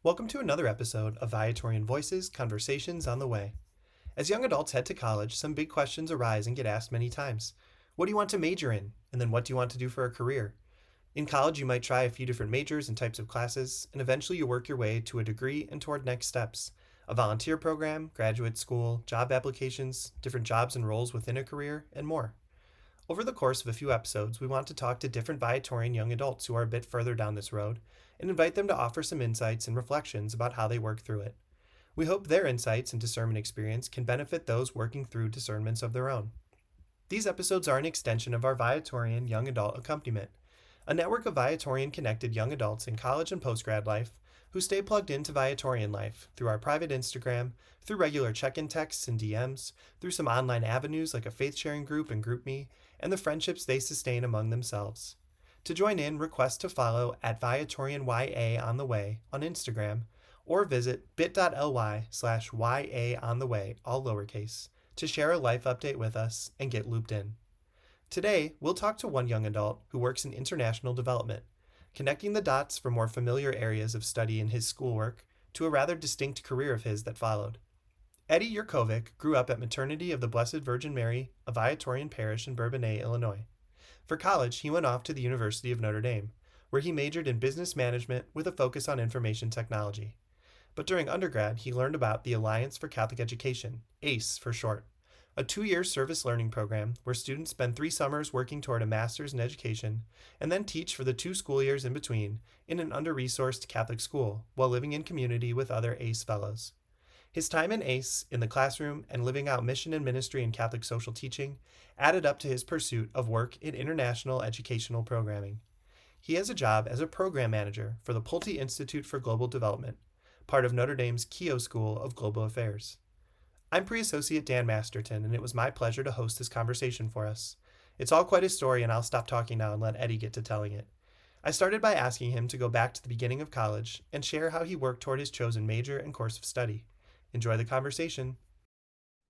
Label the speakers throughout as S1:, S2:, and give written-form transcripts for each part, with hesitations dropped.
S1: Welcome to another episode of Viatorian Voices, Conversations on the Way. As young adults head to college, some big questions arise and get asked many times. What do you want to major in? And then what do you want to do for a career? In college, you might try a few different majors and types of classes, and eventually you work your way to a degree and toward next steps. A volunteer program, graduate school, job applications, different jobs and roles within a career, and more. Over the course of a few episodes, we want to talk to different Viatorian young adults who are a bit further down this road and invite them to offer some insights and reflections about how they work through it. We hope their insights and discernment experience can benefit those working through discernments of their own. These episodes are an extension of our Viatorian Young Adult Accompaniment, a network of Viatorian connected young adults in college and postgrad life who stay plugged into Viatorian life through our private Instagram, through regular check-in texts and DMs, through some online avenues like a faith-sharing group and GroupMe, and the friendships they sustain among themselves. To join in, request to follow at ViatorianYA on the way on Instagram, or visit bit.ly/YA on the way, all lowercase, to share a life update with us and get looped in. Today, we'll talk to one young adult who works in international development, connecting the dots for more familiar areas of study in his schoolwork to a rather distinct career of his that followed. Eddie Jurkovic grew up at Maternity of the Blessed Virgin Mary, a Viatorian parish in Bourbonnais, Illinois. For college, he went off to the University of Notre Dame, where he majored in business management with a focus on information technology. But during undergrad, he learned about the Alliance for Catholic Education, ACE for short, a 2-year service learning program where students spend 3 summers working toward a master's in education and then teach for the 2 school years in between in an under-resourced Catholic school while living in community with other ACE fellows. His time in ACE, in the classroom, and living out mission and ministry in Catholic social teaching added up to his pursuit of work in international educational programming. He has a job as a program manager for the Pulte Institute for Global Development, part of Notre Dame's Keough School of Global Affairs. I'm Pre-Associate Dan Masterton, and it was my pleasure to host this conversation for us. It's all quite a story, and I'll stop talking now and let Eddie get to telling it. I started by asking him to go back to the beginning of college and share how he worked toward his chosen major and course of study. Enjoy the conversation.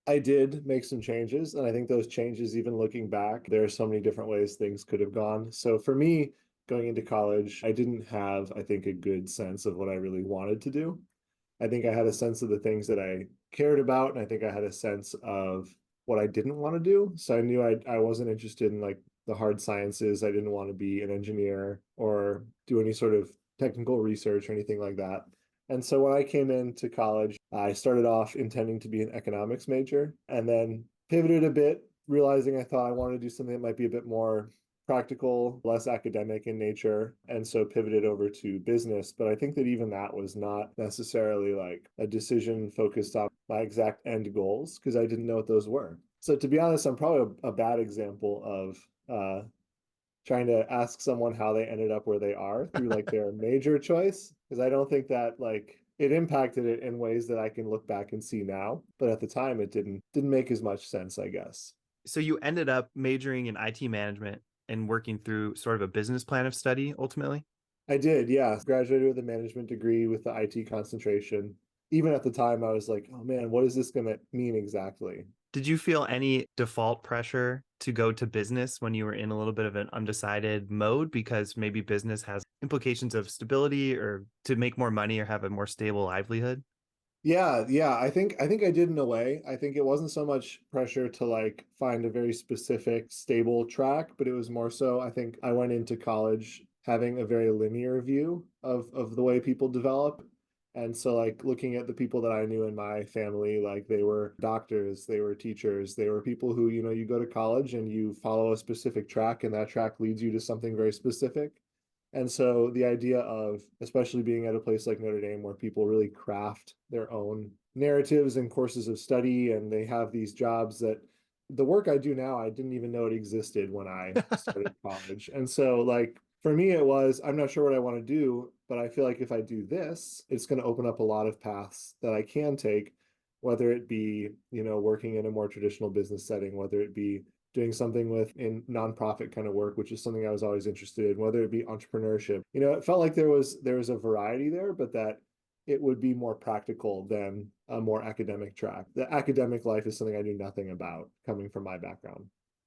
S2: I did make some changes, and I think those changes, even looking back, there are so many different ways things could have gone. So for me, going into college, I didn't have, I think, a good sense of what I really wanted to do. I think I had a sense of the things that I cared about, and I think I had a sense of what I didn't want to do. So I knew I wasn't interested in like the hard sciences. I didn't want to be an engineer or do any sort of technical research or anything like that. And so when I came into college, I started off intending to be an economics major and then pivoted a bit, realizing I thought I wanted to do something that might be a bit more practical, less academic in nature, and so pivoted over to business. But I think that even that was not necessarily like a decision focused on my exact end goals because I didn't know what those were. So to be honest, I'm probably a bad example of trying to ask someone how they ended up where they are through like their major choice because I don't think that like it impacted it in ways that I can look back and see now, but at the time it didn't make as much sense, I guess.
S1: So you ended up majoring in IT management and working through sort of a business plan of study ultimately?
S2: I did, yeah. Graduated with a management degree with the IT concentration. Even at the time, I was like, oh man, what is this going to mean exactly?
S1: Did you feel any default pressure to go to business when you were in a little bit of an undecided mode because maybe business has implications of stability or to make more money or have a more stable livelihood?
S2: Yeah. I think I did in a way. I think it wasn't so much pressure to like find a very specific stable track, but it was more so I think I went into college having a very linear view of the way people develop. And so like looking at the people that I knew in my family, like they were doctors, they were teachers, they were people who, you go to college and you follow a specific track and that track leads you to something very specific. And so the idea of, especially being at a place like Notre Dame where people really craft their own narratives and courses of study, and they have these jobs that the work I do now, I didn't even know it existed when I started college. And so, like, for me, it was, I'm not sure what I want to do, but I feel like if I do this, it's going to open up a lot of paths that I can take, whether it be, working in a more traditional business setting, whether it be doing something with in nonprofit kind of work, which is something I was always interested in, whether it be entrepreneurship. It felt like there was a variety there, but that it would be more practical than a more academic track. The academic life is something I knew nothing about coming from my background.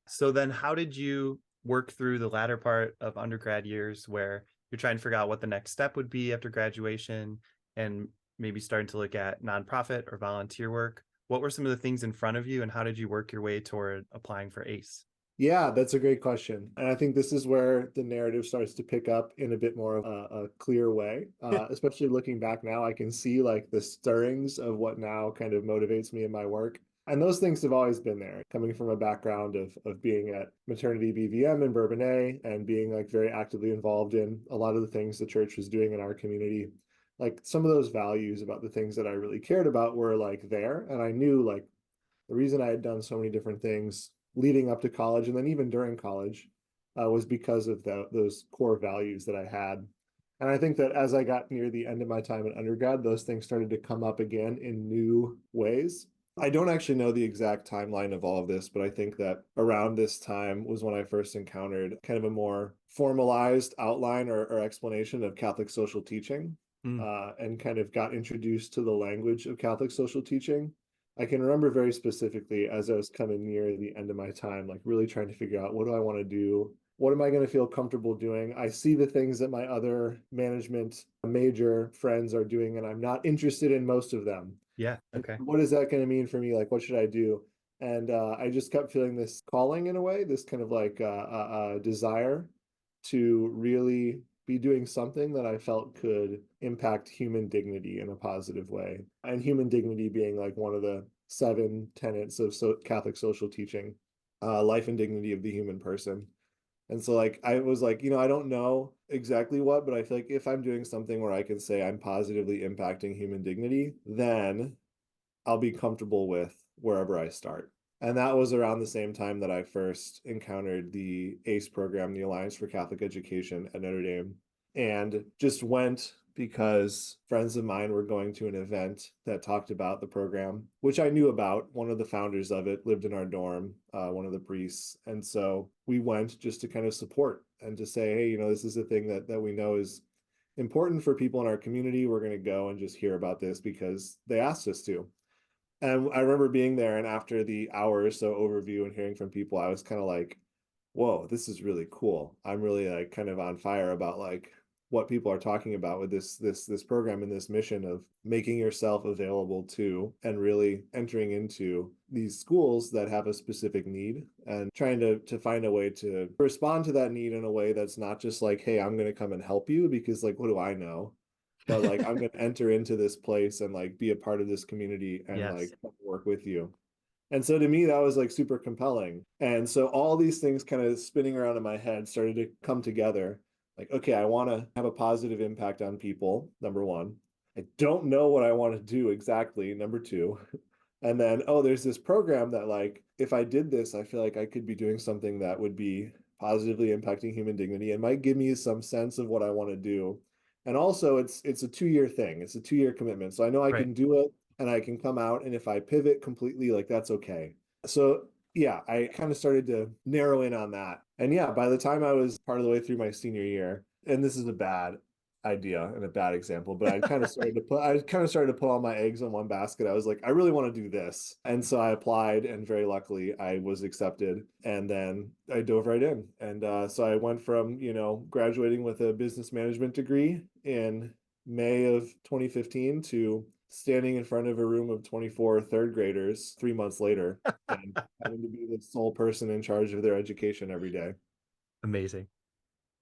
S1: So then how did you work through the latter part of undergrad years where you're trying to figure out what the next step would be after graduation? and maybe starting to look at nonprofit or volunteer work. What were some of the things in front of you, and how did you work your way toward applying for ACE?
S2: Yeah, that's a great question. And I think this is where the narrative starts to pick up in a bit more of a clear way. Especially looking back now, I can see like the stirrings of what now kind of motivates me in my work. And those things have always been there, coming from a background of being at Maternity BVM in Bourbonnais and being like very actively involved in a lot of the things the church was doing in our community. Like some of those values about the things that I really cared about were like there. And I knew like the reason I had done so many different things leading up to college and then even during college was because of those core values that I had. And I think that as I got near the end of my time in undergrad, those things started to come up again in new ways. I don't actually know the exact timeline of all of this, but I think that around this time was when I first encountered kind of a more formalized outline or explanation of Catholic social teaching,
S1: Mm,
S2: and kind of got introduced to the language of Catholic social teaching. I can remember very specifically as I was coming near the end of my time, like really trying to figure out what do I want to do? What am I going to feel comfortable doing? I see the things that my other management major friends are doing, and I'm not interested in most of them.
S1: yeah.
S2: And
S1: Okay.
S2: what is that going to mean for me? Like, what should I do? And I just kept feeling this calling in a way, this kind of like desire to really be doing something that I felt could impact human dignity in a positive way. And human dignity being like one of the 7 tenets of Catholic social teaching, life and dignity of the human person. And so like I was like, I don't know exactly what, but I feel like if I'm doing something where I can say I'm positively impacting human dignity, then I'll be comfortable with wherever I start. And that was around the same time that I first encountered the ACE program, the Alliance for Catholic Education at Notre Dame, and just went because friends of mine were going to an event that talked about the program, which I knew about. One of the founders of it lived in our dorm, one of the priests. And so we went just to kind of support and to say, hey, this is a thing that we know is important for people in our community. We're going to go and just hear about this because they asked us to. And I remember being there, and after the hour or so overview and hearing from people, I was kind of like, whoa, this is really cool. I'm really like kind of on fire about like what people are talking about with this program and this mission of making yourself available to and really entering into these schools that have a specific need and trying to find a way to respond to that need in a way that's not just like, hey, I'm going to come and help you because like what do I know? But like I'm going to enter into this place and like be a part of this community and
S1: Yes.
S2: like work with you. And so to me, that was like super compelling. And so all these things kind of spinning around in my head started to come together. Like, okay, I want to have a positive impact on people, number one. I don't know what I want to do exactly, number two. And then, oh, there's this program that, like, if I did this, I feel like I could be doing something that would be positively impacting human dignity and might give me some sense of what I want to do. And also, it's a 2 year thing. It's a 2 year commitment. So I know I
S1: Right.
S2: can do it and I can come out. And if I pivot completely, like that's okay. So yeah, I kind of started to narrow in on that. And yeah, by the time I was part of the way through my senior year, and this is a bad idea and a bad example, but I kind of started to put all my eggs in one basket. I was like, I really want to do this. And so I applied and very luckily I was accepted. And then I dove right in. And so I went from, graduating with a business management degree in May of 2015 to standing in front of a room of 24 third graders 3 months later and having to be the sole person in charge of their education every day.
S1: Amazing.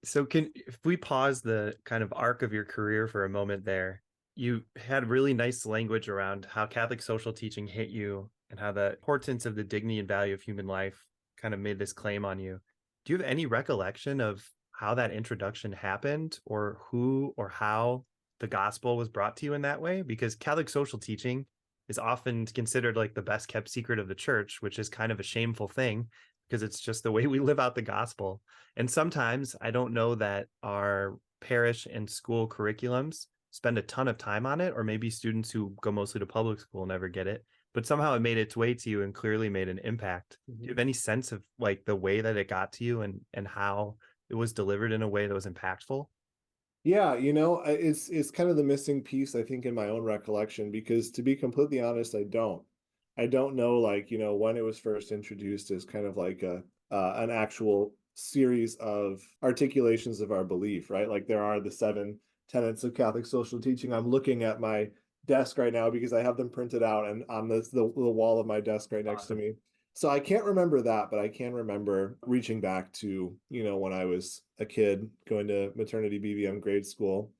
S1: So if we pause the kind of arc of your career for a moment there, you had really nice language around how Catholic social teaching hit you and how the importance of the dignity and value of human life kind of made this claim on you. Do you have any recollection of how that introduction happened or who or how the gospel was brought to you in that way? Because Catholic social teaching is often considered like the best kept secret of the church, which is kind of a shameful thing because it's just the way we live out the gospel. And sometimes I don't know that our parish and school curriculums spend a ton of time on it, or maybe students who go mostly to public school never get it, but somehow it made its way to you and clearly made an impact. Do you have any sense of like the way that it got to you and how it was delivered in a way that was impactful?
S2: Yeah, it's kind of the missing piece, I think, in my own recollection, because to be completely honest, I don't. I don't know, like, when it was first introduced as kind of like an actual series of articulations of our belief, right? Like there are the 7 tenets of Catholic social teaching. I'm looking at my desk right now because I have them printed out and on the wall of my desk right next to
S1: Awesome.
S2: me. So I can't remember that, but I can remember reaching back to, when I was a kid going to maternity BBM grade school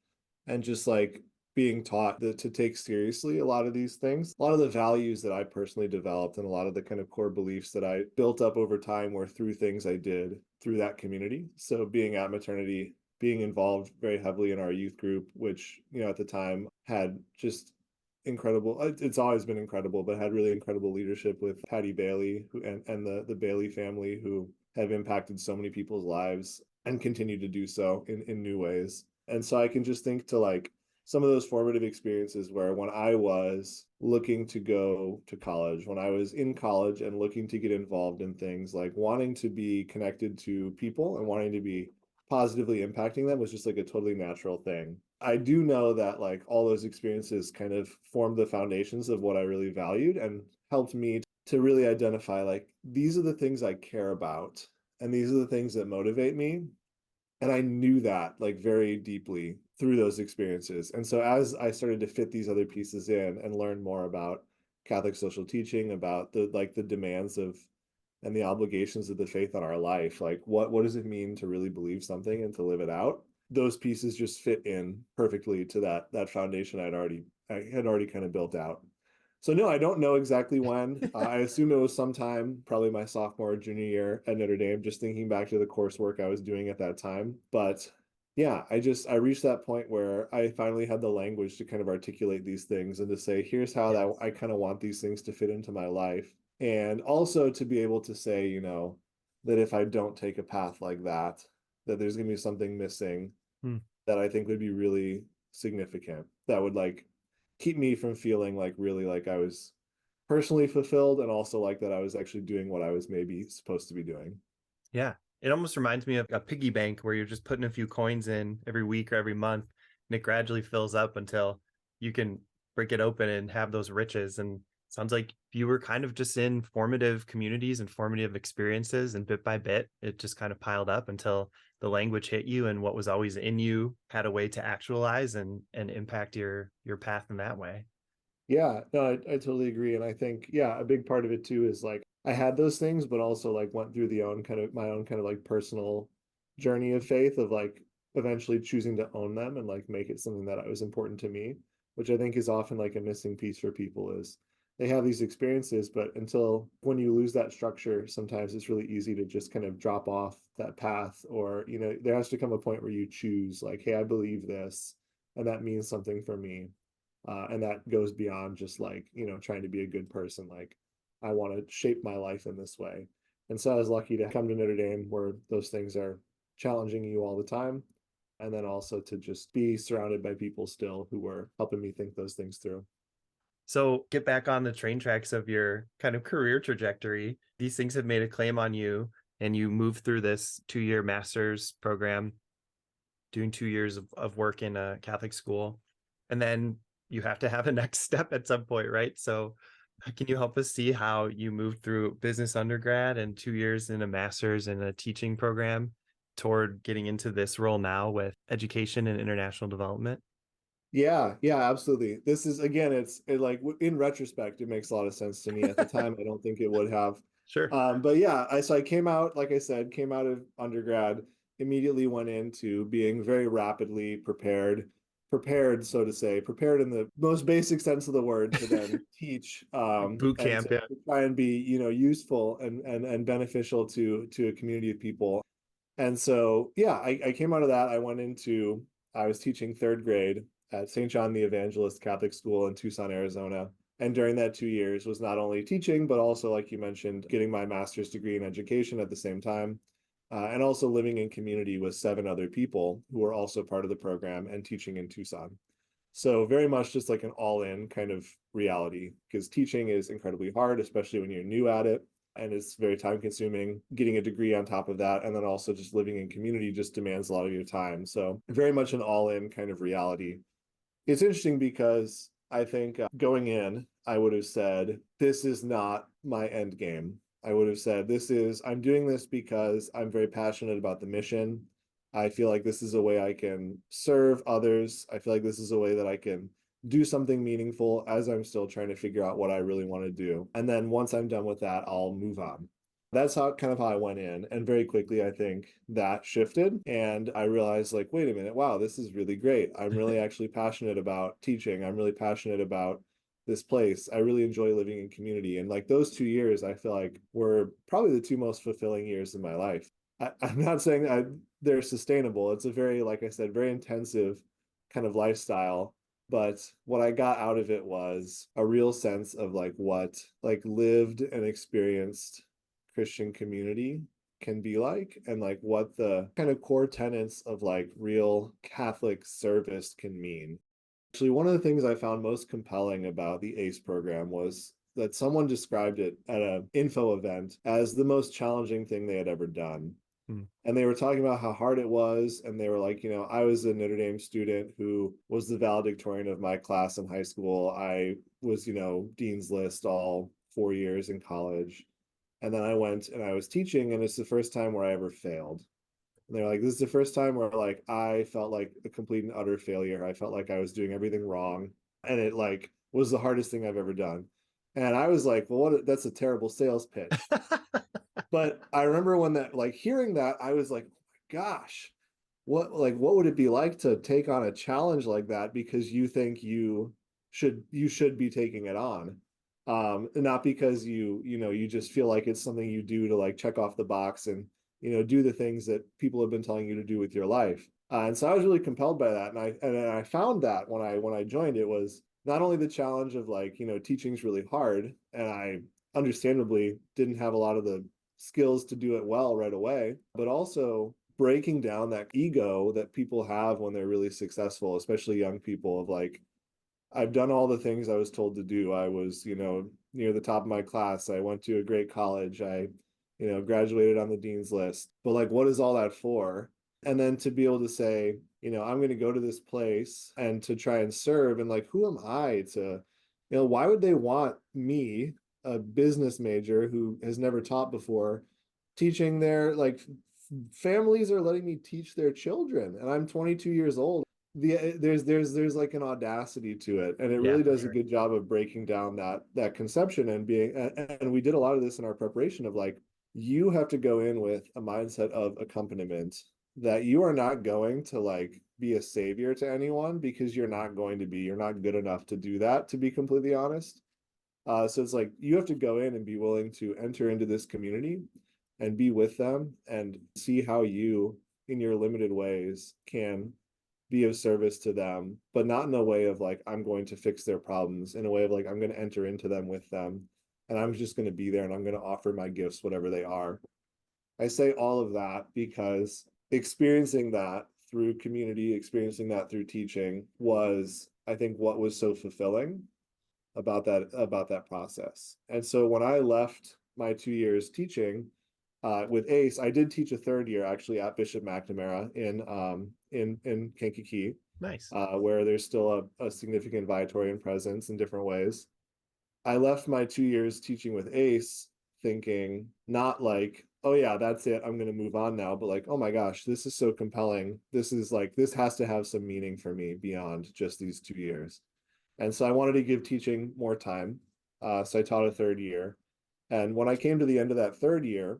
S2: and just like being taught to take seriously a lot of these things. A lot of the values that I personally developed and a lot of the kind of core beliefs that I built up over time were through things I did through that community. So being at maternity, being involved very heavily in our youth group, which, at the time had just incredible, it's always been incredible, but had really incredible leadership with Patty Bailey and the Bailey family, who have impacted so many people's lives and continue to do so in new ways. And so I can just think to like some of those formative experiences where when I was looking to go to college, when I was in college and looking to get involved in things like wanting to be connected to people and wanting to be positively impacting them was just like a totally natural thing. I do know that like all those experiences kind of formed the foundations of what I really valued and helped me to really identify like these are the things I care about and these are the things that motivate me. And I knew that like very deeply through those experiences. And so as I started to fit these other pieces in and learn more about Catholic social teaching, about the demands of and the obligations of the faith on our life, like what does it mean to really believe something and to live it out? Those pieces just fit in perfectly to that foundation I had already kind of built out. So no, I don't know exactly when. I assume it was sometime, probably my sophomore or junior year at Notre Dame, just thinking back to the coursework I was doing at that time. But yeah, I reached that point where I finally had the language to kind of articulate these things and to say, here's how that
S1: Yes.
S2: I kind of want these things to fit into my life. And also to be able to say, that if I don't take a path like that, that there's going to be something missing
S1: Hmm.
S2: that I think would be really significant, that would like keep me from feeling like really like I was personally fulfilled and also like that I was actually doing what I was maybe supposed to be doing.
S1: Yeah. It almost reminds me of a piggy bank where you're just putting a few coins in every week or every month, and it gradually fills up until you can break it open and have those riches. And sounds like you were kind of just in formative communities and formative experiences, and bit by bit, it just kind of piled up until the language hit you, and what was always in you had a way to actualize and impact your path in that way.
S2: Yeah, no, I totally agree. And I think, yeah, a big part of it too is like I had those things, but also like went through my own kind of like personal journey of faith of like eventually choosing to own them and like make it something that was important to me, which I think is often like a missing piece for people is they have these experiences, but until when you lose that structure, sometimes it's really easy to just kind of drop off that path. Or, there has to come a point where you choose like, hey, I believe this, and that means something for me. And that goes beyond just like, trying to be a good person. Like, I want to shape my life in this way. And so I was lucky to come to Notre Dame where those things are challenging you all the time. And then also to just be surrounded by people still who were helping me think those things through.
S1: So get back on the train tracks of your kind of career trajectory. These things have made a claim on you, and you move through this 2-year master's program, doing 2 years of work in a Catholic school. And then you have to have a next step at some point, right? So can you help us see how you moved through business undergrad and 2 years in a master's in a teaching program toward getting into this role now with education and international development?
S2: Yeah, yeah, absolutely. This is again, like in retrospect, it makes a lot of sense to me. At the time, I don't think it would have.
S1: Sure.
S2: But yeah, I came out, like I said, came out of undergrad, immediately went into being very rapidly prepared, so to say, prepared in the most basic sense of the word to then teach,
S1: Boot
S2: and
S1: camp. Yeah.
S2: to try and be, useful and beneficial to a community of people. And so, yeah, I came out of that. I was teaching third grade at St. John the Evangelist Catholic School in Tucson, Arizona. And during that 2 years was not only teaching, but also, like you mentioned, getting my master's degree in education at the same time. And also living in community with 7 other people who were also part of the program and teaching in Tucson. So very much just like an all-in kind of reality, because teaching is incredibly hard, especially when you're new at it. And it's very time consuming. Getting a degree on top of that, and then also just living in community just demands a lot of your time. So very much an all-in kind of reality. It's interesting because I think going in, I would have said, this is not my end game. I would have said, I'm doing this because I'm very passionate about the mission. I feel like this is a way I can serve others. I feel like this is a way that I can do something meaningful as I'm still trying to figure out what I really want to do. And then once I'm done with that, I'll move on. That's how I went in. And very quickly, I think that shifted. And I realized, like, wait a minute, wow, this is really great. I'm really actually passionate about teaching. I'm really passionate about this place. I really enjoy living in community. And like those 2 years, I feel like were probably the two most fulfilling years in my life. I'm not saying they're sustainable. It's a very, like I said, very intensive kind of lifestyle. But what I got out of it was a real sense of like what like lived and experienced Christian community can be like, and like what the kind of core tenets of like real Catholic service can mean. Actually, one of the things I found most compelling about the ACE program was that someone described it at an info event as the most challenging thing they had ever done.
S1: Hmm.
S2: And they were talking about how hard it was. And they were like, I was a Notre Dame student who was the valedictorian of my class in high school. I was, Dean's List all 4 years in college. And then I went and I was teaching, and it's the first time where I ever failed. And they're like, this is the first time where like I felt like a complete and utter failure. I felt like I was doing everything wrong. And it like was the hardest thing I've ever done. And I was like, well, that's a terrible sales pitch. But I remember when that, like hearing that, I was like, oh my gosh, what would it be like to take on a challenge like that because you think you should be taking it on, not because you just feel like it's something you do to like check off the box and do the things that people have been telling you to do with your life. And so I was really compelled by that, and I found that when I joined, it was not only the challenge of like teaching's really hard, and I understandably didn't have a lot of the skills to do it well right away, but also breaking down that ego that people have when they're really successful, especially young people, of like, I've done all the things I was told to do. I was, near the top of my class. I went to a great college. I, graduated on the dean's list. But like, what is all that for? And then to be able to say, I'm going to go to this place and to try and serve. And like, who am I to, why would they want me, a business major who has never taught before, teaching their like families are letting me teach their children, and I'm 22 years old. There's like an audacity to it, and it
S1: Yeah,
S2: really
S1: for
S2: does a
S1: sure.
S2: good job of breaking down that conception and and we did a lot of this in our preparation of like, you have to go in with a mindset of accompaniment, that you are not going to like be a savior to anyone, because you're not good enough to do that, to be completely honest. So it's like you have to go in and be willing to enter into this community and be with them and see how you, in your limited ways, can be of service to them, but not in a way of like, I'm going to fix their problems, in a way of like, I'm going to enter into them with them, and I'm just going to be there and I'm going to offer my gifts, whatever they are. I say all of that because experiencing that through community, experiencing that through teaching was, I think, what was so fulfilling about that process. And so when I left my 2 years teaching with ACE, I did teach a third year actually at Bishop McNamara in Kankakee,
S1: Nice.
S2: where there's still a significant Viatorian presence in different ways. I left my 2 years teaching with ACE thinking not like, oh yeah, that's it, I'm going to move on now, but like, oh my gosh, this is so compelling. This has to have some meaning for me beyond just these 2 years. And so I wanted to give teaching more time. So I taught a third year. And when I came to the end of that third year,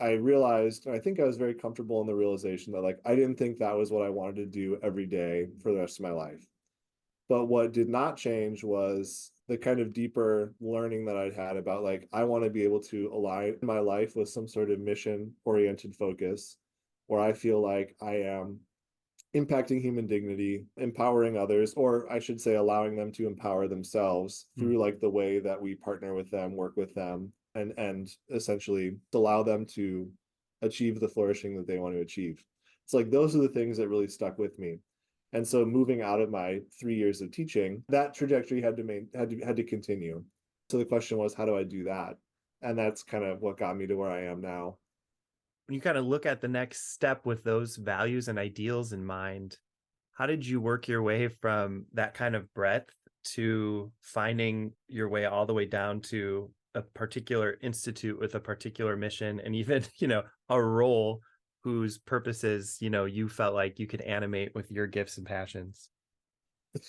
S2: I realized, and I think I was very comfortable in the realization that like, I didn't think that was what I wanted to do every day for the rest of my life. But what did not change was the kind of deeper learning that I'd had about like, I want to be able to align my life with some sort of mission oriented focus, where I feel like I am impacting human dignity, empowering others, or I should say, allowing them to empower themselves
S1: Hmm.
S2: through like the way that we partner with them, work with them, and essentially allow them to achieve the flourishing that they want to achieve. It's like those are the things that really stuck with me. And so moving out of my 3 years of teaching, that trajectory had to continue. So the question was, how do I do that? And that's kind of what got me to where I am now.
S1: When you kind of look at the next step with those values and ideals in mind, how did you work your way from that kind of breadth to finding your way all the way down to a particular institute with a particular mission and even, a role whose purposes, you felt like you could animate with your gifts and passions?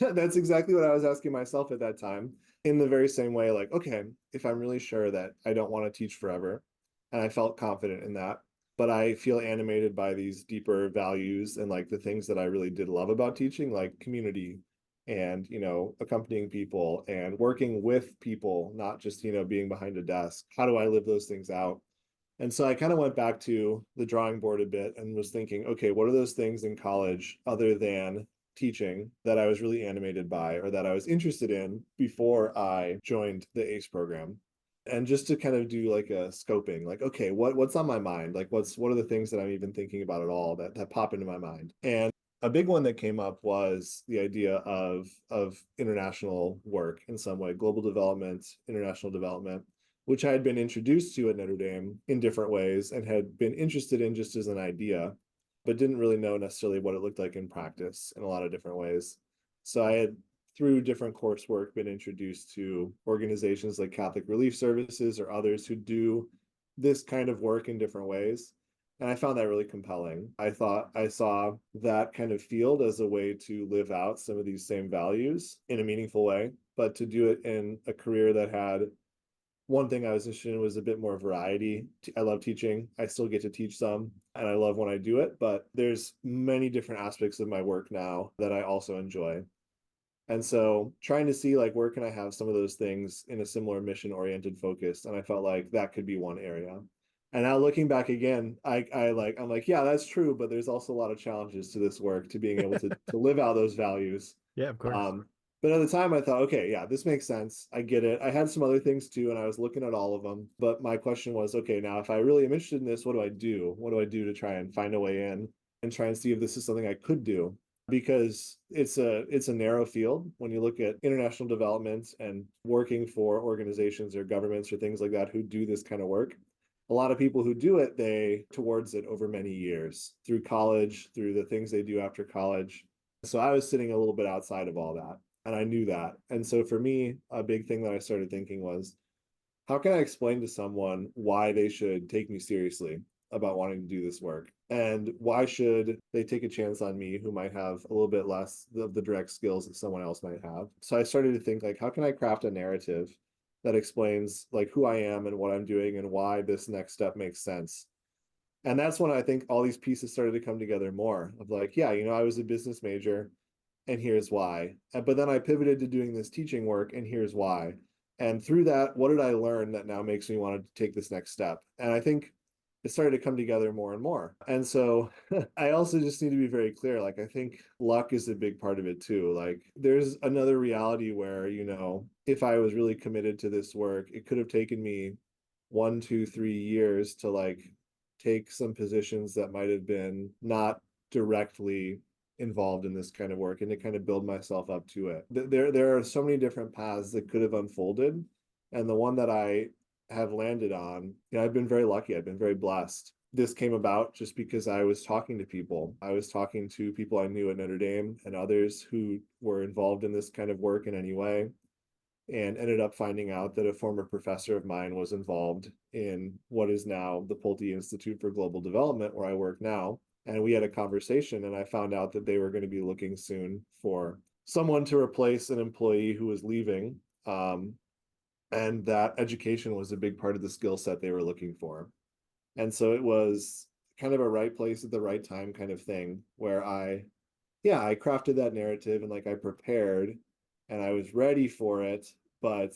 S2: That's exactly what I was asking myself at that time, in the very same way, like, okay, if I'm really sure that I don't want to teach forever, and I felt confident in that, but I feel animated by these deeper values and like the things that I really did love about teaching, like community and, accompanying people and working with people, not just, being behind a desk. How do I live those things out? And so I kind of went back to the drawing board a bit and was thinking, okay, what are those things in college other than teaching that I was really animated by or that I was interested in before I joined the ACE program? And just to kind of do like a scoping, like, okay, what's on my mind? Like what are the things that I'm even thinking about at all that pop into my mind? And a big one that came up was the idea of international work in some way, global development, international development, which I had been introduced to at Notre Dame in different ways and had been interested in just as an idea, but didn't really know necessarily what it looked like in practice in a lot of different ways. So I had, through different coursework, been introduced to organizations like Catholic Relief Services or others who do this kind of work in different ways. And I found that really compelling. I thought I saw that kind of field as a way to live out some of these same values in a meaningful way, but to do it in a career that had one thing I was interested in was a bit more variety. I love teaching. I still get to teach some, and I love when I do it, but there's many different aspects of my work now that I also enjoy. And so trying to see like where can I have some of those things in a similar mission oriented focus. And I felt like that could be one area. And now looking back again, I'm like, yeah, that's true, but there's also a lot of challenges to this work, to being able to live out those values.
S1: Yeah, of course.
S2: But at the time I thought, okay, yeah, this makes sense. I get it. I had some other things too, and I was looking at all of them. But my question was, okay, now if I really am interested in this, what do I do? What do I do to try and find a way in and try and see if this is something I could do? Because it's a narrow field when you look at international development and working for organizations or governments or things like that who do this kind of work. A lot of people who do it, they towards it over many years through college, through the things they do after college. So I was sitting a little bit outside of all that. And I knew that. And so for me, a big thing that I started thinking was, how can I explain to someone why they should take me seriously about wanting to do this work? And why should they take a chance on me who might have a little bit less of the direct skills that someone else might have? So I started to think like, how can I craft a narrative that explains like who I am and what I'm doing and why this next step makes sense? And that's when I think all these pieces started to come together more of like, yeah, I was a business major and here's why. But then I pivoted to doing this teaching work, and here's why. And through that, what did I learn that now makes me want to take this next step? And I think it started to come together more and more. And so I also just need to be very clear. Like, I think luck is a big part of it too. Like, there's another reality where, if I was really committed to this work, it could have taken me 1, 2, 3 years to like take some positions that might have been not directly involved in this kind of work and to kind of build myself up to it. There are so many different paths that could have unfolded. And the one that I have landed on, I've been very lucky. I've been very blessed. This came about just because I was talking to people. I was talking to people I knew at Notre Dame and others who were involved in this kind of work in any way, and ended up finding out that a former professor of mine was involved in what is now the Pulte Institute for Global Development, where I work now. And we had a conversation, and I found out that they were going to be looking soon for someone to replace an employee who was leaving. And that education was a big part of the skill set they were looking for. And so it was kind of a right place at the right time kind of thing where I crafted that narrative and like I prepared and I was ready for it, but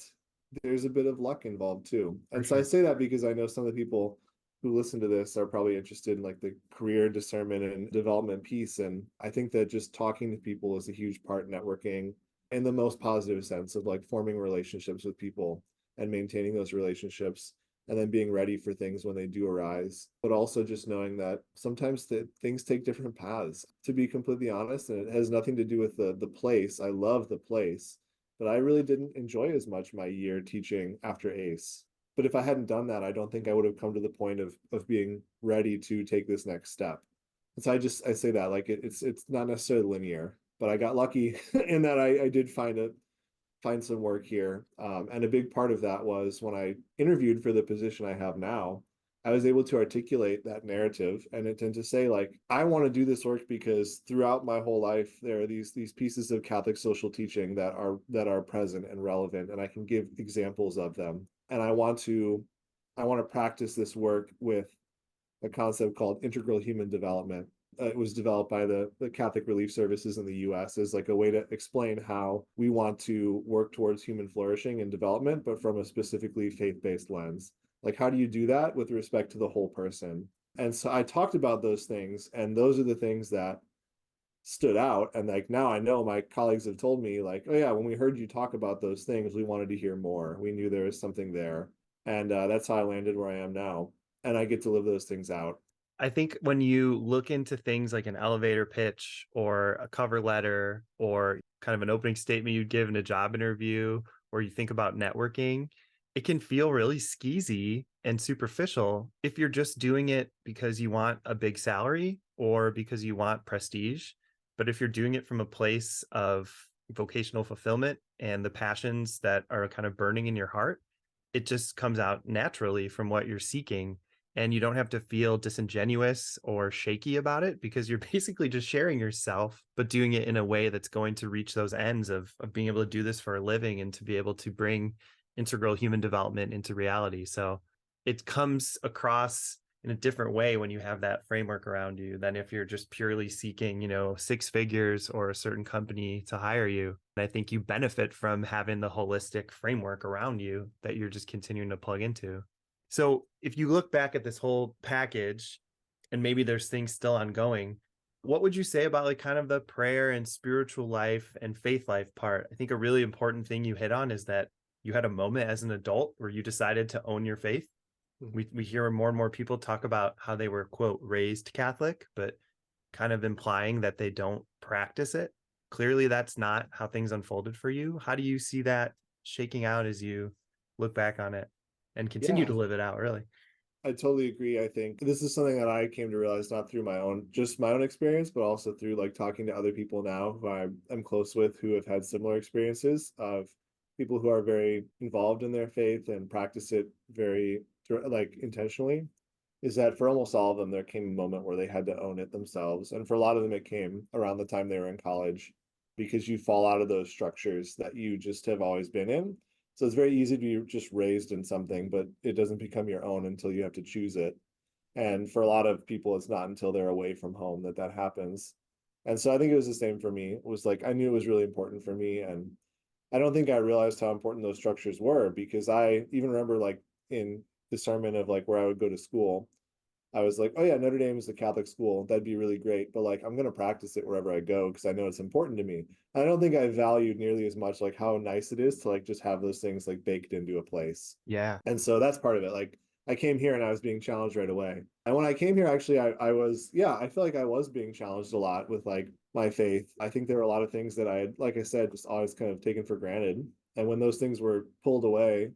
S2: there's a bit of luck involved too.
S1: For
S2: And so I
S1: sure.
S2: say that because I know some of the people who listen to this are probably interested in like the career discernment and development piece. And I think that just talking to people is a huge part, networking in the most positive sense of like forming relationships with people and maintaining those relationships and then being ready for things when they do arise, but also just knowing that sometimes things take different paths, to be completely honest. And it has nothing to do with the place. I love the place, but I really didn't enjoy as much my year teaching after ACE. But if I hadn't done that, I don't think I would have come to the point of being ready to take this next step. And so I say that like it's not necessarily linear, but I got lucky in that I did find some work here. And a big part of that was when I interviewed for the position I have now, I was able to articulate that narrative and to say like, I want to do this work because throughout my whole life there are these pieces of Catholic social teaching that are present and relevant, and I can give examples of them. And I want to practice this work with a concept called integral human development. It was developed by the Catholic Relief Services in the US as like a way to explain how we want to work towards human flourishing and development, but from a specifically faith-based lens. Like, how do you do that with respect to the whole person? And so I talked about those things, and those are the things that stood out. And like now I know my colleagues have told me, like, oh, yeah, when we heard you talk about those things, we wanted to hear more. We knew there was something there. And that's how I landed where I am now. And I get to live those things out.
S1: I think when you look into things like an elevator pitch or a cover letter or kind of an opening statement you'd give in a job interview, or you think about networking, it can feel really skeezy and superficial if you're just doing it because you want a big salary or because you want prestige. But if you're doing it from a place of vocational fulfillment and the passions that are kind of burning in your heart, it just comes out naturally from what you're seeking, and you don't have to feel disingenuous or shaky about it because you're basically just sharing yourself, but doing it in a way that's going to reach those ends of being able to do this for a living and to be able to bring integral human development into reality. So it comes across in a different way when you have that framework around you than if you're just purely seeking, six figures or a certain company to hire you. And I think you benefit from having the holistic framework around you that you're just continuing to plug into. So if you look back at this whole package and maybe there's things still ongoing, what would you say about like kind of the prayer and spiritual life and faith life part? I think a really important thing you hit on is that you had a moment as an adult where you decided to own your faith. We hear more and more people talk about how they were, quote, raised Catholic, but kind of implying that they don't practice it. Clearly, that's not how things unfolded for you. How do you see that shaking out as you look back on it and continue
S2: Yeah,
S1: to live it out, really?
S2: I totally agree. I think this is something that I came to realize not through just my own experience, but also through like talking to other people now who I'm close with who have had similar experiences of people who are very involved in their faith and practice it very like intentionally. Is that for almost all of them, there came a moment where they had to own it themselves. And for a lot of them, it came around the time they were in college because you fall out of those structures that you just have always been in. So it's very easy to be just raised in something, but it doesn't become your own until you have to choose it. And for a lot of people, it's not until they're away from home that that happens. And so I think it was the same for me. It was like I knew it was really important for me. And I don't think I realized how important those structures were because I even remember like in discernment of like where I would go to school, I was like, oh yeah, Notre Dame is the Catholic school. That'd be really great. But like, I'm going to practice it wherever I go because I know it's important to me. I don't think I valued nearly as much like how nice it is to like just have those things like baked into a place.
S1: Yeah.
S2: And so that's part of it. Like, I came here and I was being challenged right away. And when I came here, actually, I was, yeah, I feel like I was being challenged a lot with like my faith. I think there were a lot of things that I had, like I said, just always kind of taken for granted. And when those things were pulled away,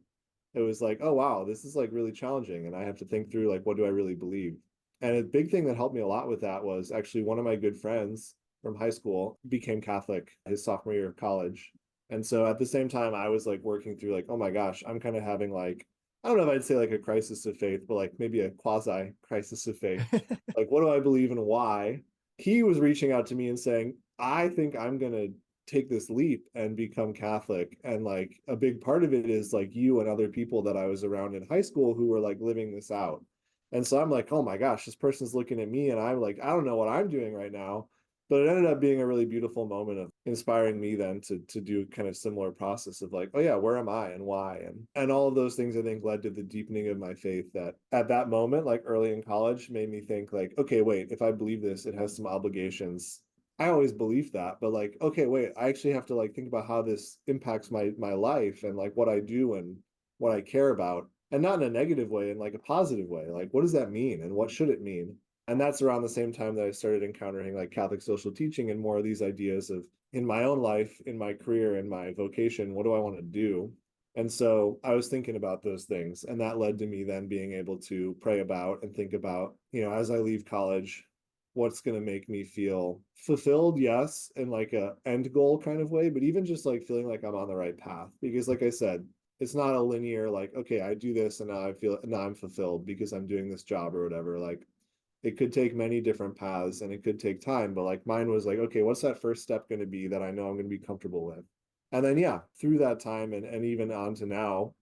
S2: it was like, oh wow, this is like really challenging. And I have to think through like, what do I really believe? And a big thing that helped me a lot with that was actually one of my good friends from high school became Catholic his sophomore year of college. And so at the same time, I was like working through like, oh my gosh, I'm kind of having like, I don't know if I'd say like a crisis of faith, but like maybe a quasi crisis of faith. Like, what do I believe and why? He was reaching out to me and saying, I think I'm going to take this leap and become Catholic. And like a big part of it is like you and other people that I was around in high school who were like living this out. And so I'm like, oh my gosh, this person's looking at me and I'm like, I don't know what I'm doing right now. But it ended up being a really beautiful moment of inspiring me then to do kind of similar process of like, oh yeah, where am I and why? And all of those things I think led to the deepening of my faith that at that moment, like early in college, made me think like, okay, wait, if I believe this, it has some obligations. I always believed that, but like, okay, wait, I actually have to like think about how this impacts my life and like what I do and what I care about, and not in a negative way, in like a positive way. Like, what does that mean, and what should it mean? And that's around the same time that I started encountering like Catholic social teaching and more of these ideas of in my own life, in my career, in my vocation, what do I want to do? And so I was thinking about those things, and that led to me then being able to pray about and think about, as I leave college, what's going to make me feel fulfilled, yes, in like a end goal kind of way, but even just like feeling like I'm on the right path. Because like I said, it's not a linear, like, okay, I do this and now I'm fulfilled because I'm doing this job or whatever. Like it could take many different paths and it could take time, but like mine was like, okay, what's that first step going to be that I know I'm going to be comfortable with? And then, yeah, through that time and even on to now,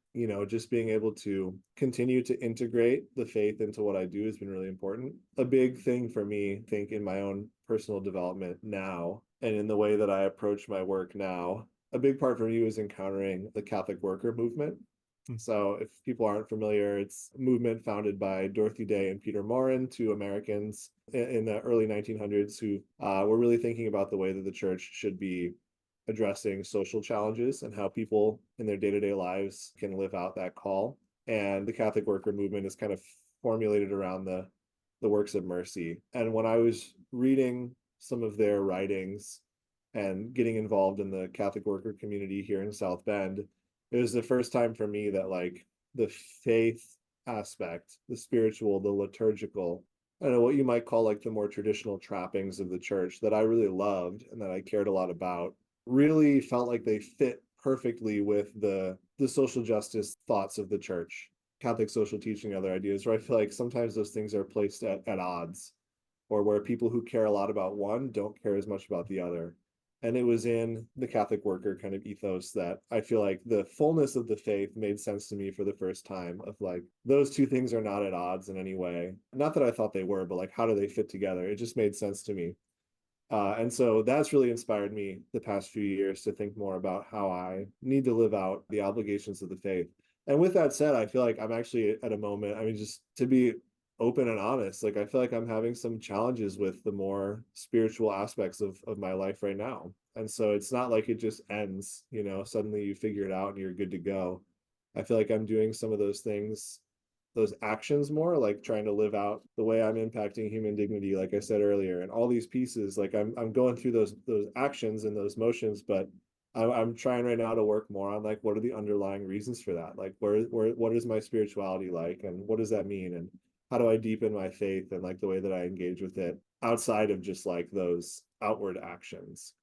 S2: just being able to continue to integrate the faith into what I do has been really important. A big thing for me, I think, in my own personal development now and in the way that I approach my work now, a big part for me was encountering the Catholic worker movement.
S1: Hmm.
S2: So if people aren't familiar, it's a movement founded by Dorothy Day and Peter Maurin, two Americans in the early 1900s who were really thinking about the way that the church should be addressing social challenges and how people in their day-to-day lives can live out that call. And the Catholic worker movement is kind of formulated around the works of mercy. And when I was reading some of their writings and getting involved in the Catholic worker community here in South Bend, it was the first time for me that like the faith aspect, the spiritual, the liturgical, I don't know what you might call like the more traditional trappings of the church that I really loved and that I cared a lot about, really felt like they fit perfectly with the social justice thoughts of the church, Catholic social teaching, other ideas, where I feel like sometimes those things are placed at odds, or where people who care a lot about one don't care as much about the other. And it was in the Catholic worker kind of ethos that I feel like the fullness of the faith made sense to me for the first time, of like, those two things are not at odds in any way. Not that I thought they were, but like, how do they fit together? It just made sense to me. And so that's really inspired me the past few years to think more about how I need to live out the obligations of the faith. And with that said, I feel like I'm actually at a moment, I mean, just to be open and honest, like I feel like I'm having some challenges with the more spiritual aspects of my life right now. And so it's not like it just ends, suddenly you figure it out and you're good to go. I feel like I'm doing some of those things, those actions more, like trying to live out the way I'm impacting human dignity, like I said earlier, and all these pieces. Like I'm going through those actions and those motions, but I'm trying right now to work more on like what are the underlying reasons for that? Like where what is my spirituality like, and what does that mean, and how do I deepen my faith and like the way that I engage with it outside of just like those outward actions.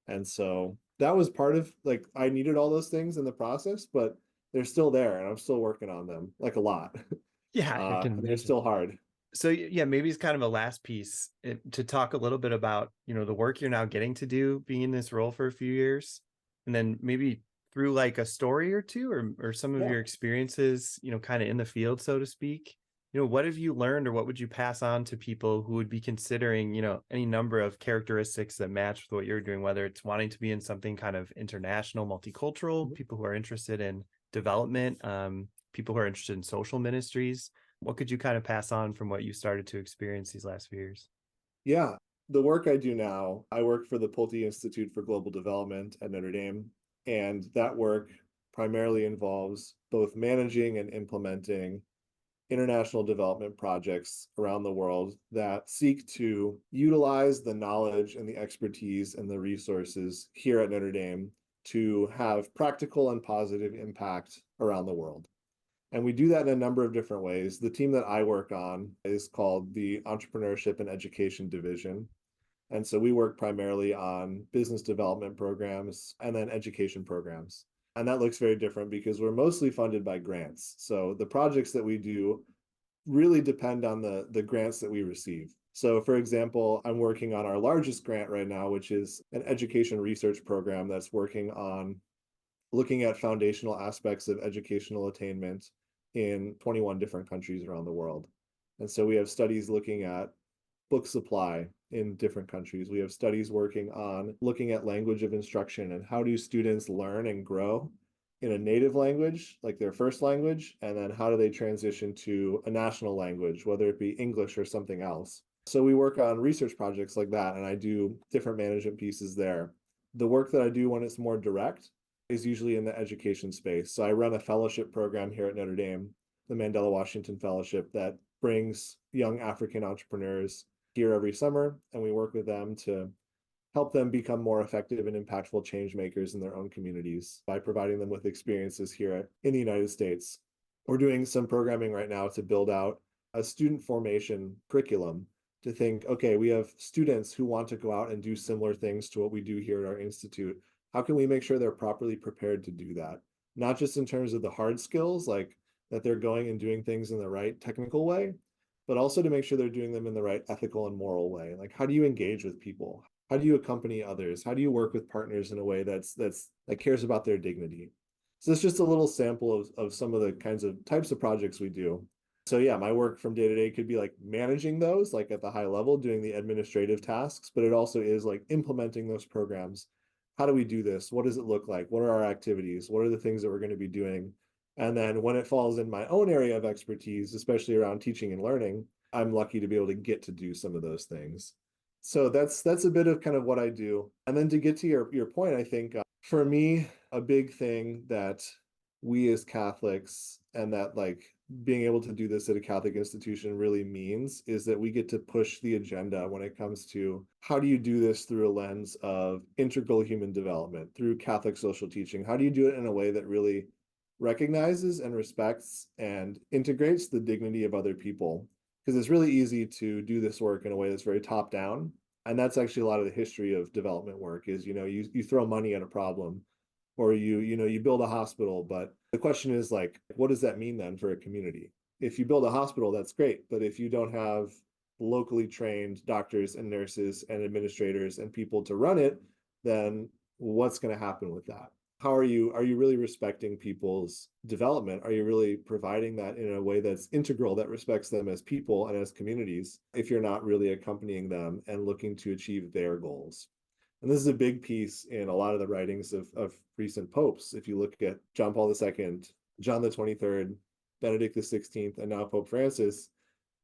S2: And so that was part of like I needed all those things in the process, but they're still there and I'm still working on them like a lot.
S1: Yeah, I can
S2: They're
S1: imagine.
S2: still hard.
S1: So yeah, maybe it's kind of a last piece to talk a little bit about, the work you're now getting to do, being in this role for a few years, and then maybe through like a story or two, or some of
S2: Yeah.
S1: your experiences, kind of in the field, so to speak. What have you learned, or what would you pass on to people who would be considering, any number of characteristics that match with what you're doing, whether it's wanting to be in something kind of international, multicultural,
S2: Mhm.
S1: people who are interested in development, people who are interested in social ministries. What could you kind of pass on from what you started to experience these last few years?
S2: Yeah. The work I do now, I work for the Pulte Institute for Global Development at Notre Dame. And that work primarily involves both managing and implementing international development projects around the world that seek to utilize the knowledge and the expertise and the resources here at Notre Dame to have practical and positive impact around the world. And we do that in a number of different ways. The team that I work on is called the Entrepreneurship and Education Division. And so we work primarily on business development programs and then education programs. And that looks very different because we're mostly funded by grants. So the projects that we do really depend on the grants that we receive. So for example, I'm working on our largest grant right now, which is an education research program that's working on looking at foundational aspects of educational attainment in 21 different countries around the world. And so we have studies looking at book supply in different countries. We have studies working on looking at language of instruction and how do students learn and grow in a native language, like their first language, and then how do they transition to a national language, whether it be English or something else. So we work on research projects like that, and I do different management pieces there. The work that I do when it's more direct is usually in the education space. So I run a fellowship program here at Notre Dame, the Mandela Washington Fellowship, that brings young African entrepreneurs here every summer, and we work with them to help them become more effective and impactful change makers in their own communities by providing them with experiences here in the United States. We're doing some programming right now to build out a student formation curriculum to think, okay, we have students who want to go out and do similar things to what we do here at our institute. How can we make sure they're properly prepared to do that? not just in terms of the hard skills, like that they're going and doing things in the right technical way, but also to make sure they're doing them in the right ethical and moral way. Like, how do you engage with people? How do you accompany others? How do you work with partners in a way that cares about their dignity? So it's just a little sample of some of the kinds of types of projects we do. So yeah, my work from day to day could be like managing those, like at the high level, doing the administrative tasks, but it also is like implementing those programs. How do we do this? What does it look like? What are our activities? What are the things that we're going to be doing? And then when it falls in my own area of expertise, especially around teaching and learning, I'm lucky to be able to get to do some of those things. So that's a bit of kind of what I do. And then to get to your point, I think for me, a big thing that we as Catholics and that like being able to do this at a Catholic institution really means is that we get to push the agenda when it comes to how do you do this through a lens of integral human development, through Catholic social teaching? How do you do it in a way that really recognizes and respects and integrates the dignity of other people? Because it's really easy to do this work in a way that's very top down. And that's actually a lot of the history of development work is, you throw money at a problem or you build a hospital, but the question is like, what does that mean then for a community? If you build a hospital, that's great, but if you don't have locally trained doctors and nurses and administrators and people to run it, then what's going to happen with that? How are you really respecting people's development? Are you really providing that in a way that's integral, that respects them as people and as communities, if you're not really accompanying them and looking to achieve their goals? And this is a big piece in a lot of the writings of recent popes. If you look at John Paul II, John the 23rd, Benedict the 16th, and now Pope Francis,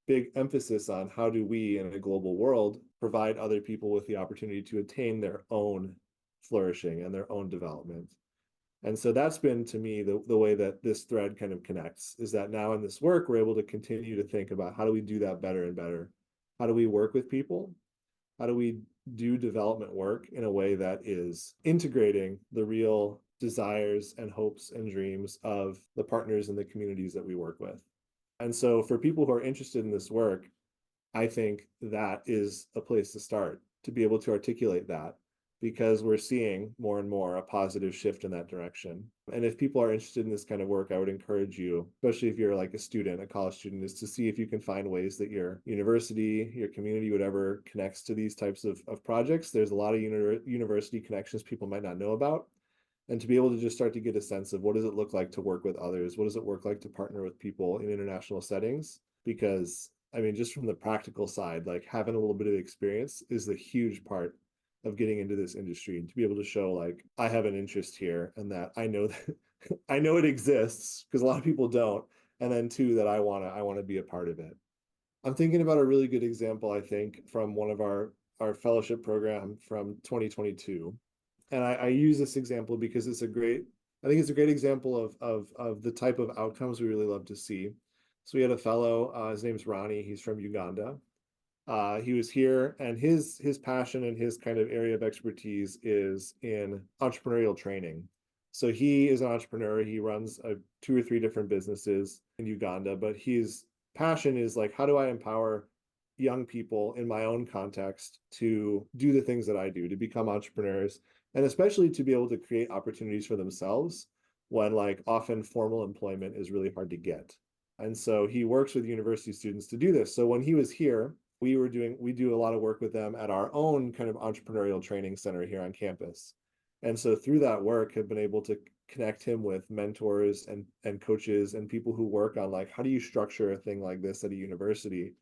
S2: big emphasis on how do we in a global world provide other people with the opportunity to attain their own flourishing and their own development. And so that's been to me the way that this thread kind of connects, is that now in this work, we're able to continue to think about how do we do that better and better? How do we work with people? How do we do development work in a way that is integrating the real desires and hopes and dreams of the partners and the communities that we work with? And so for people who are interested in this work, I think that is a place to start, to be able to articulate that, because we're seeing more and more a positive shift in that direction. And if people are interested in this kind of work, I would encourage you, especially if you're like a student, a college student, is to see if you can find ways that your university, your community, whatever, connects to these types of projects. There's a lot of university connections people might not know about. And to be able to just start to get a sense of what does it look like to work with others? What does it work like to partner with people in international settings? Because I mean, just from the practical side, like having a little bit of experience is the huge part of getting into this industry, and to be able to show like I have an interest here and that I know that I know it exists, because a lot of people don't, and then two, that I want to be a part of it. I'm thinking about a really good example, I think, from one of our fellowship program from 2022. And I use this example because I think it's a great example of the type of outcomes we really love to see. So we had a fellow, his name's Ronnie, he's from Uganda. He was here, and his passion and his kind of area of expertise is in entrepreneurial training. So he is an entrepreneur. He runs two or three different businesses in Uganda, but his passion is like, how do I empower young people in my own context to do the things that I do, to become entrepreneurs, and especially to be able to create opportunities for themselves when like often formal employment is really hard to get. And so he works with university students to do this. So when he was here, we do a lot of work with them at our own kind of entrepreneurial training center here on campus. And so through that work have been able to connect him with mentors and coaches and people who work on like, how do you structure a thing like this at a university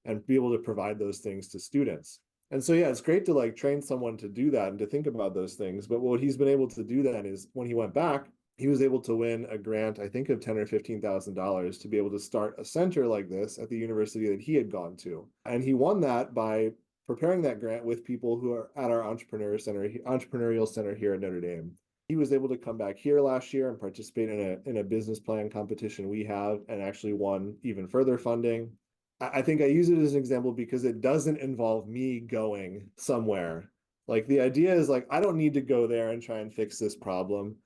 S2: and be able to provide those things to students. And so, yeah, it's great to like train someone to do that and to think about those things. But what he's been able to do then is when he went back, he was able to win a grant, I think of $10,000 or $15,000 to be able to start a center like this at the university that he had gone to. And he won that by preparing that grant with people who are at our entrepreneurial center here at Notre Dame. He was able to come back here last year and participate in a business plan competition we have, and actually won even further funding. I think I use it as an example because it doesn't involve me going somewhere. Like the idea is like, I don't need to go there and try and fix this problem.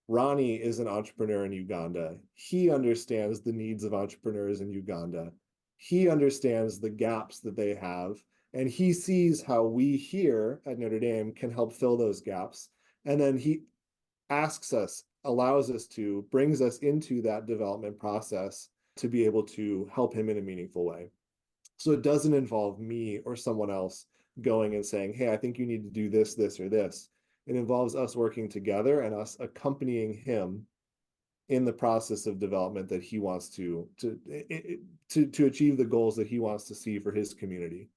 S2: Ronnie is an entrepreneur in Uganda. He understands the needs of entrepreneurs in Uganda. He understands the gaps that they have, and he sees how we here at Notre Dame can help fill those gaps. And then he asks us, allows us to, brings us into that development process to be able to help him in a meaningful way. So it doesn't involve me or someone else going and saying, hey, I think you need to do this, this, or this. It involves us working together and us accompanying him in the process of development that he wants to achieve the goals that he wants to see for his community.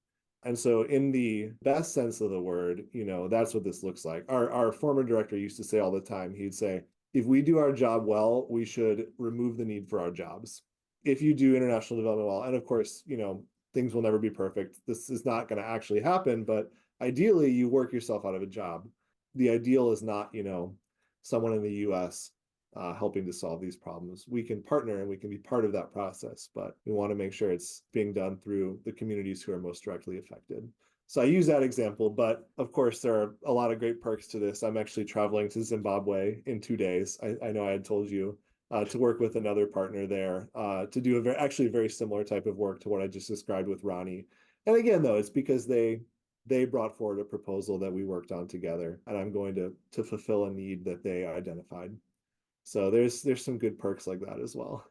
S2: And so in the best sense of the word, that's what this looks like. Our former director used to say all the time, he'd say, if we do our job well, we should remove the need for our jobs. If you do international development well, and of course, things will never be perfect. This is not going to actually happen, but ideally you work yourself out of a job. The ideal is not, someone in the US helping to solve these problems. We can partner and we can be part of that process, but we want to make sure it's being done through the communities who are most directly affected. So I use that example, but of course there are a lot of great perks to this. I'm actually traveling to Zimbabwe in 2 days. I know I had told you to work with another partner there to do actually a very similar type of work to what I just described with Ronnie. And again, though, it's because they brought forward a proposal that we worked on together, and I'm going to fulfill a need that they identified. So there's some good perks like that as well.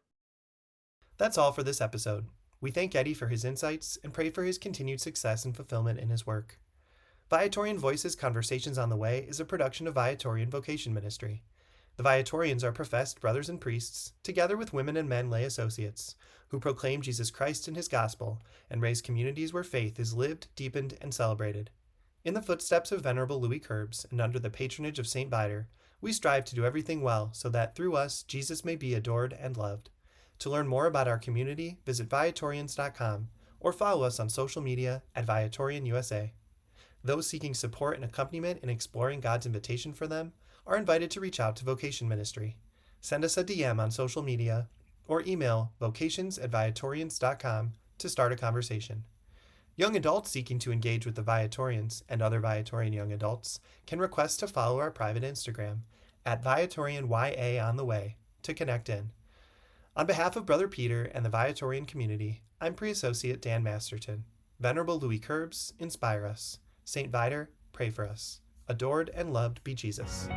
S1: That's all for this episode. We thank Eddie for his insights and pray for his continued success and fulfillment in his work. Viatorian Voices Conversations on the Way is a production of Viatorian Vocation Ministry. The Viatorians are professed brothers and priests, together with women and men lay associates, who proclaim Jesus Christ and his gospel and raise communities where faith is lived, deepened, and celebrated. In the footsteps of Venerable Louis Querbes and under the patronage of St. Viator, we strive to do everything well so that through us Jesus may be adored and loved. To learn more about our community, visit Viatorians.com or follow us on social media at Viatorian USA. Those seeking support and accompaniment in exploring God's invitation for them are invited to reach out to Vocation Ministry. Send us a DM on social media or email vocations@viatorians.com to start a conversation. Young adults seeking to engage with the Viatorians and other Viatorian young adults can request to follow our private Instagram at ViatorianYA on the way to connect in. On behalf of Brother Peter and the Viatorian community, I'm Pre-Associate Dan Masterton. Venerable Louis Querbes, inspire us. St. Viator, pray for us. Adored and loved be Jesus.